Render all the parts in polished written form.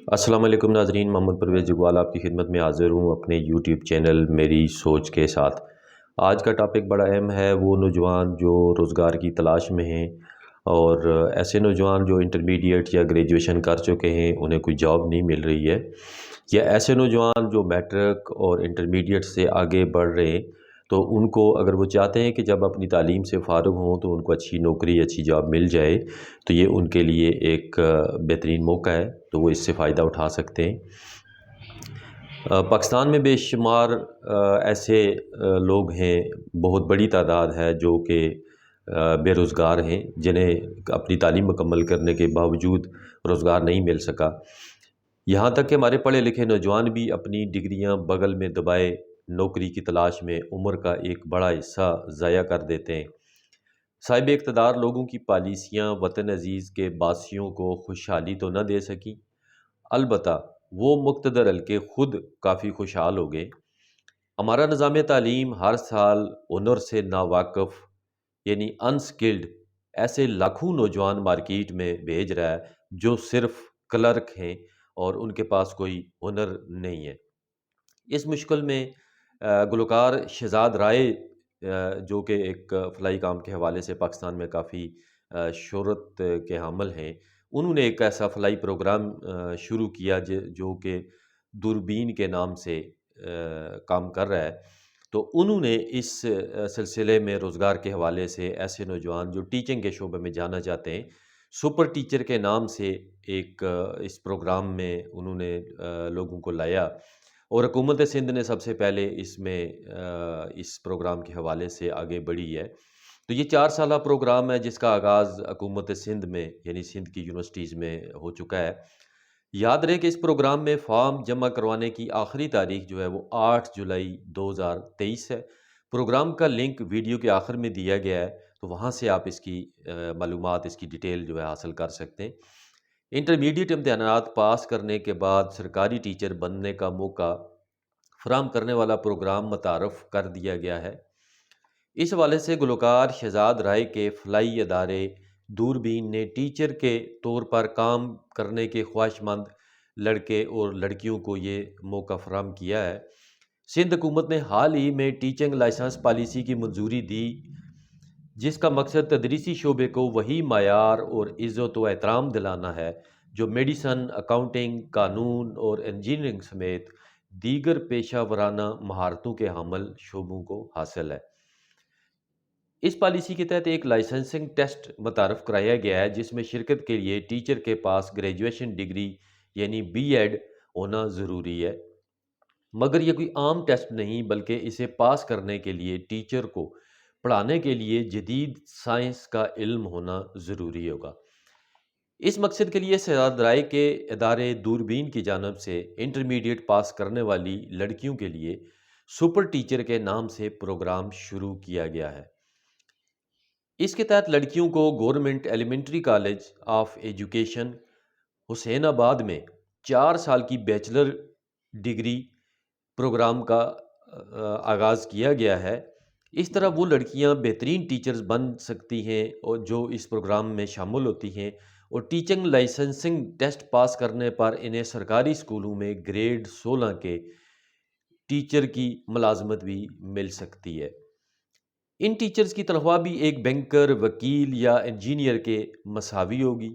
السلام علیکم ناظرین، محمد پرویز اقبال آپ کی خدمت میں حاضر ہوں اپنے یوٹیوب چینل میری سوچ کے ساتھ۔ آج کا ٹاپک بڑا اہم ہے، وہ نوجوان جو روزگار کی تلاش میں ہیں اور ایسے نوجوان جو انٹرمیڈیٹ یا گریجویشن کر چکے ہیں انہیں کوئی جاب نہیں مل رہی ہے، یا ایسے نوجوان جو میٹرک اور انٹرمیڈیٹ سے آگے بڑھ رہے ہیں تو ان کو اگر وہ چاہتے ہیں کہ جب اپنی تعلیم سے فارغ ہوں تو ان کو اچھی نوکری اچھی جاب مل جائے تو یہ ان کے لیے ایک بہترین موقع ہے، تو وہ اس سے فائدہ اٹھا سکتے ہیں۔ پاکستان میں بے شمار ایسے لوگ ہیں، بہت بڑی تعداد ہے جو کہ بے روزگار ہیں، جنہیں اپنی تعلیم مکمل کرنے کے باوجود روزگار نہیں مل سکا۔ یہاں تک کہ ہمارے پڑھے لکھے نوجوان بھی اپنی ڈگریاں بغل میں دبائے نوکری کی تلاش میں عمر کا ایک بڑا حصہ ضائع کر دیتے ہیں۔ صاحب اقتدار لوگوں کی پالیسیاں وطن عزیز کے باسیوں کو خوشحالی تو نہ دے سکی، البتہ وہ مقتدر حلقے خود کافی خوشحال ہو گئے۔ ہمارا نظام تعلیم ہر سال ہنر سے ناواقف یعنی انسکلڈ ایسے لاکھوں نوجوان مارکیٹ میں بھیج رہا ہے جو صرف کلرک ہیں اور ان کے پاس کوئی ہنر نہیں ہے۔ اس مشکل میں گلوکار شہزاد رائے جو کہ ایک فلاحی کام کے حوالے سے پاکستان میں کافی شہرت کے حامل ہیں، انہوں نے ایک ایسا فلاحی پروگرام شروع کیا جو کہ دوربین کے نام سے کام کر رہا ہے۔ تو انہوں نے اس سلسلے میں روزگار کے حوالے سے ایسے نوجوان جو ٹیچنگ کے شعبے میں جانا چاہتے ہیں، سپر ٹیچر کے نام سے ایک اس پروگرام میں انہوں نے لوگوں کو لایا، اور حکومت سندھ نے سب سے پہلے اس میں اس پروگرام کے حوالے سے آگے بڑھی ہے۔ تو یہ 4 سالہ پروگرام ہے جس کا آغاز حکومت سندھ میں یعنی سندھ کی یونیورسٹیز میں ہو چکا ہے۔ یاد رہے کہ اس پروگرام میں فارم جمع کروانے کی آخری تاریخ جو ہے وہ 8 جولائی 2023 ہے۔ پروگرام کا لنک ویڈیو کے آخر میں دیا گیا ہے، تو وہاں سے آپ اس کی معلومات، اس کی ڈیٹیل جو ہے حاصل کر سکتے ہیں۔ انٹرمیڈیٹ امتحانات پاس کرنے کے بعد سرکاری ٹیچر بننے کا موقع فراہم کرنے والا پروگرام متعارف کر دیا گیا ہے۔ اس حوالے سے گلوکار شہزاد رائے کے فلاحی ادارے دوربین نے ٹیچر کے طور پر کام کرنے کے خواہش مند لڑکے اور لڑکیوں کو یہ موقع فراہم کیا ہے۔ سندھ حکومت نے حال ہی میں ٹیچنگ لائسنس پالیسی کی منظوری دی، جس کا مقصد تدریسی شعبے کو وہی معیار اور عزت و احترام دلانا ہے جو میڈیسن، اکاؤنٹنگ، قانون اور انجینئرنگ سمیت دیگر پیشہ ورانہ مہارتوں کے حامل شعبوں کو حاصل ہے۔ اس پالیسی کے تحت ایک لائسنسنگ ٹیسٹ متعارف کرایا گیا ہے جس میں شرکت کے لیے ٹیچر کے پاس گریجویشن ڈگری یعنی بی ایڈ ہونا ضروری ہے، مگر یہ کوئی عام ٹیسٹ نہیں بلکہ اسے پاس کرنے کے لیے ٹیچر کو پڑھانے کے لیے جدید سائنس کا علم ہونا ضروری ہوگا۔ اس مقصد کے لیے شہزاد رائے کے ادارے دوربین کی جانب سے انٹرمیڈیٹ پاس کرنے والی لڑکیوں کے لیے سپر ٹیچر کے نام سے پروگرام شروع کیا گیا ہے۔ اس کے تحت لڑکیوں کو government elementary college of education Hussainabad میں 4 سال کی بیچلر ڈگری پروگرام کا آغاز کیا گیا ہے۔ اس طرح وہ لڑکیاں بہترین ٹیچرز بن سکتی ہیں اور جو اس پروگرام میں شامل ہوتی ہیں، اور ٹیچنگ لائسنسنگ ٹیسٹ پاس کرنے پر انہیں سرکاری اسکولوں میں گریڈ 16 کے ٹیچر کی ملازمت بھی مل سکتی ہے۔ ان ٹیچرز کی تنخواہ بھی ایک بینکر، وکیل یا انجینئر کے مساوی ہوگی۔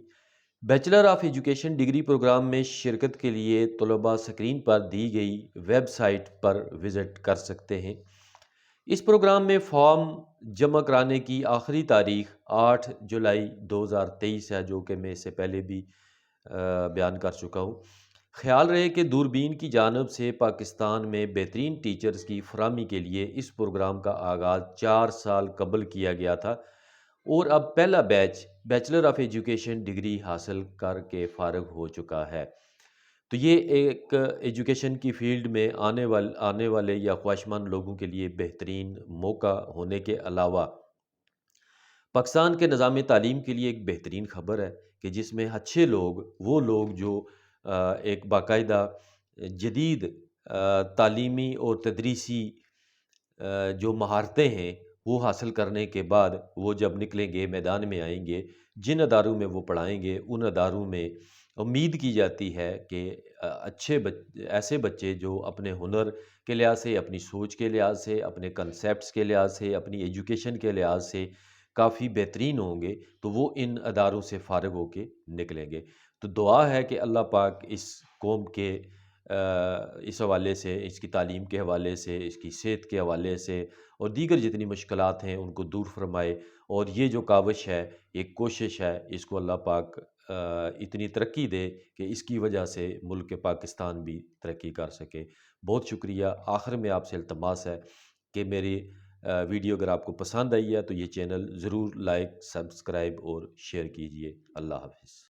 Bachelor of education degree programme میں شرکت کے لیے طلباء سکرین پر دی گئی ویب سائٹ پر وزٹ کر سکتے ہیں۔ اس پروگرام میں فارم جمع کرانے کی آخری تاریخ 8 جولائی 2023 ہے، جو کہ میں اس سے پہلے بھی بیان کر چکا ہوں۔ خیال رہے کہ دوربین کی جانب سے پاکستان میں بہترین ٹیچرز کی فراہمی کے لیے اس پروگرام کا آغاز 4 سال قبل کیا گیا تھا، اور اب پہلا بیچ بیچلر آف ایجوکیشن ڈگری حاصل کر کے فارغ ہو چکا ہے۔ تو یہ ایک ایجوکیشن کی فیلڈ میں آنے والے یا خواہشمند لوگوں کے لیے بہترین موقع ہونے کے علاوہ پاکستان کے نظام تعلیم کے لیے ایک بہترین خبر ہے کہ جس میں اچھے لوگ، وہ لوگ جو ایک باقاعدہ جدید تعلیمی اور تدریسی جو مہارتیں ہیں وہ حاصل کرنے کے بعد وہ جب نکلیں گے، میدان میں آئیں گے، جن اداروں میں وہ پڑھائیں گے ان اداروں میں امید کی جاتی ہے کہ ایسے بچے جو اپنے ہنر کے لحاظ سے، اپنی سوچ کے لحاظ سے، اپنے کنسیپٹس کے لحاظ سے، اپنی ایجوکیشن کے لحاظ سے کافی بہترین ہوں گے، تو وہ ان اداروں سے فارغ ہو کے نکلیں گے۔ تو دعا ہے کہ اللہ پاک اس قوم کے اس حوالے سے، اس کی تعلیم کے حوالے سے، اس کی صحت کے حوالے سے اور دیگر جتنی مشکلات ہیں ان کو دور فرمائے، اور یہ جو کاوش ہے، ایک کوشش ہے، اس کو اللہ پاک اتنی ترقی دے کہ اس کی وجہ سے ملک پاکستان بھی ترقی کر سکے۔ بہت شکریہ۔ آخر میں آپ سے التماس ہے کہ میری ویڈیو اگر آپ کو پسند آئی ہے تو یہ چینل ضرور لائک، سبسکرائب اور شیئر کیجیے۔ اللہ حافظ۔